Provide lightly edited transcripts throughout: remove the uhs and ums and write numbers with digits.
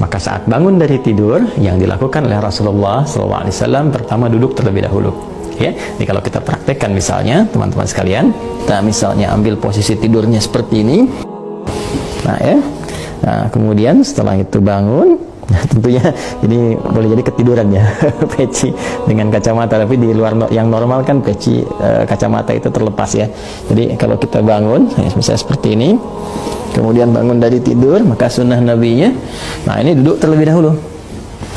Maka saat bangun dari tidur, yang dilakukan oleh Rasulullah SAW pertama duduk terlebih dahulu. Ya, jadi kalau kita praktekkan misalnya teman-teman sekalian, kita misalnya ambil posisi tidurnya seperti ini. Nah ya, nah kemudian setelah itu bangun, nah, tentunya ini boleh jadi ketiduran ya, peci dengan kacamata, tapi di luar yang normal kan peci kacamata itu terlepas ya. Jadi kalau kita bangun, ya, misalnya seperti ini, kemudian bangun dari tidur, maka sunnah nabinya, nah ini duduk terlebih dahulu.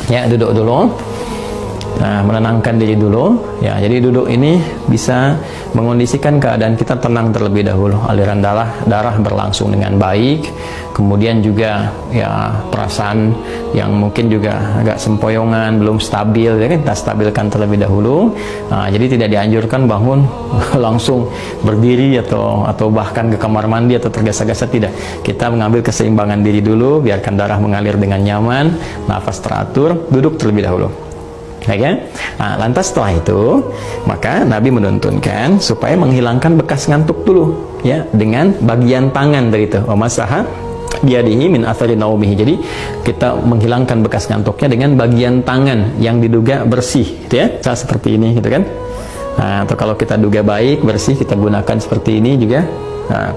Ya, duduk dulu. Nah, menenangkan diri dulu. Ya, jadi duduk ini bisa mengondisikan keadaan kita tenang terlebih dahulu. Aliran darah berlangsung dengan baik. Kemudian juga ya perasaan yang mungkin juga agak sempoyongan, belum stabil, ya kan, kita stabilkan terlebih dahulu. Nah, jadi tidak dianjurkan bangun langsung berdiri atau bahkan ke kamar mandi atau tergesa-gesa, tidak. Kita mengambil keseimbangan diri dulu, biarkan darah mengalir dengan nyaman, nafas teratur, duduk terlebih dahulu. Ya, nah, lantas setelah itu maka Nabi menuntunkan supaya menghilangkan bekas ngantuk dulu ya dengan bagian tangan dari itu masaha biadihi min athari naumihi. Jadi kita menghilangkan bekas ngantuknya dengan bagian tangan yang diduga bersih gitu ya, seperti ini gitu kan. Nah, atau kalau kita duga baik bersih, kita gunakan seperti ini juga. Nah,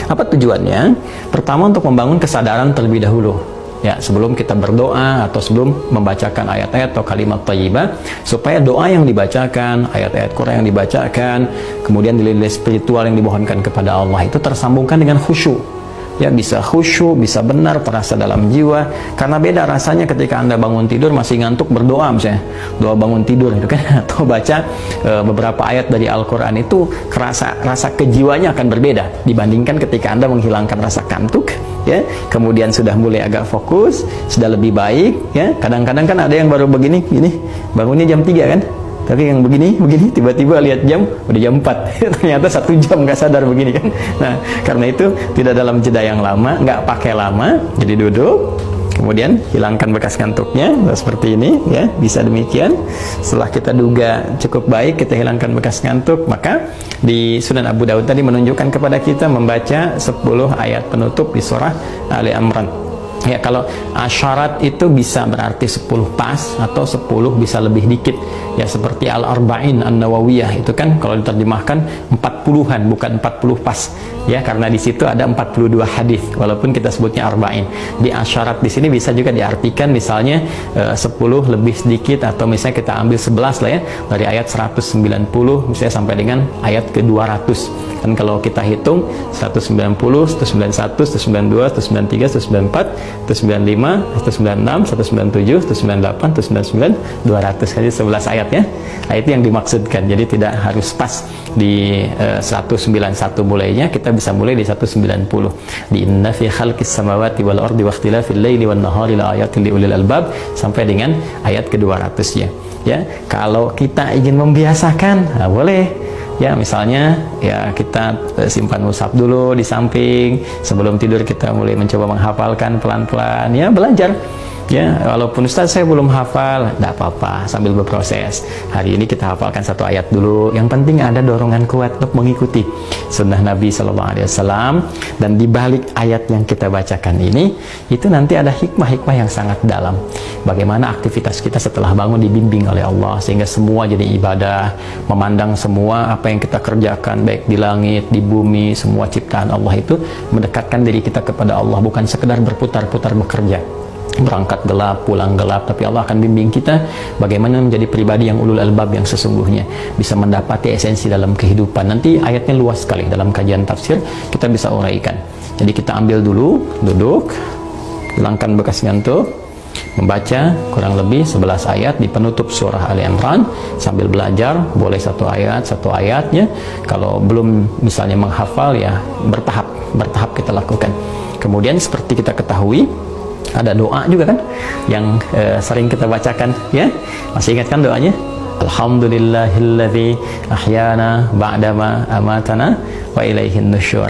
apa tujuannya? Pertama, untuk membangun kesadaran terlebih dahulu. Ya, sebelum kita berdoa atau sebelum membacakan ayat-ayat atau kalimat thayyibah, supaya doa yang dibacakan, ayat-ayat Quran yang dibacakan, kemudian nilai spiritual yang dimohonkan kepada Allah itu tersambungkan dengan khusyuk. Ya, bisa khusyuk, bisa benar terasa dalam jiwa. Karena beda rasanya ketika Anda bangun tidur masih ngantuk berdoa misalnya, doa bangun tidur gitu kan, atau baca beberapa ayat dari Al-Qur'an, itu rasa kejiwanya akan berbeda dibandingkan ketika Anda menghilangkan rasa kantuk ya, kemudian sudah mulai agak fokus, sudah lebih baik ya. Kadang-kadang kan ada yang baru begini bangunnya jam 3 kan, tapi yang begini tiba-tiba lihat jam udah jam 4 ternyata 1 jam nggak sadar begini kan. Nah, karena itu tidak dalam jeda yang lama, nggak pakai lama, jadi duduk, kemudian hilangkan bekas ngantuknya seperti ini ya, bisa demikian. Setelah kita duga cukup baik, kita hilangkan bekas ngantuk, maka di Sunan Abu Dawud tadi menunjukkan kepada kita membaca 10 ayat penutup di surah Ali Imran. Ya, kalau asyarat itu bisa berarti 10 pas atau 10 bisa lebih dikit ya, seperti Al-Arba'in An-Nawawiyah itu kan kalau diterjemahkan 40-an bukan 40 pas ya, karena di situ ada 42 hadis walaupun kita sebutnya arba'in. Di asyarat di sini bisa juga diartikan misalnya 10 lebih sedikit, atau misalnya kita ambil 11 lah ya, dari ayat 190 misalnya sampai dengan ayat ke 200 kan. Kalau kita hitung 190, 191, 192, 193, 194, 195, 196, 197, 198, 199, 200 kali 11 ayat ya. Nah, itu yang dimaksudkan. Jadi tidak harus pas di 191 mulainya, kita bisa mulai di 190. Di inna fi khalqis samawati wal ardi wa ikhtilafil laili wan nahari la ayatin liulil albab sampai dengan ayat ke-200 ya. Kalau kita ingin membiasakan, nah boleh. Ya, misalnya ya kita simpan mushaf dulu di samping, sebelum tidur kita mulai mencoba menghafalkan pelan-pelan ya, belajar. Ya, walaupun Ustaz saya belum hafal, tidak apa-apa, sambil berproses. Hari ini kita hafalkan 1 ayat dulu. Yang penting ada dorongan kuat untuk mengikuti sunnah Nabi SAW. Dan di balik ayat yang kita bacakan ini, itu nanti ada hikmah-hikmah yang sangat dalam. Bagaimana aktivitas kita setelah bangun dibimbing oleh Allah, sehingga semua jadi ibadah, memandang semua apa yang kita kerjakan, baik di langit, di bumi, semua ciptaan Allah itu mendekatkan diri kita kepada Allah, bukan sekedar berputar-putar bekerja. Berangkat gelap, pulang gelap, tapi Allah akan bimbing kita bagaimana menjadi pribadi yang ulul albab yang sesungguhnya, bisa mendapati esensi dalam kehidupan. Nanti ayatnya luas sekali, dalam kajian tafsir kita bisa uraikan. Jadi kita ambil dulu, duduk, hilangkan bekas ngantuk, membaca kurang lebih 11 ayat di penutup surah Ali Imran sambil belajar. Boleh 1 ayatnya. Kalau belum misalnya menghafal ya bertahap kita lakukan. Kemudian seperti kita ketahui ada doa juga kan yang sering kita bacakan ya. Masih ingat kan doanya? Alhamdulillahilladzi ahyana ba'dama amatana wa ilaihin nusyur.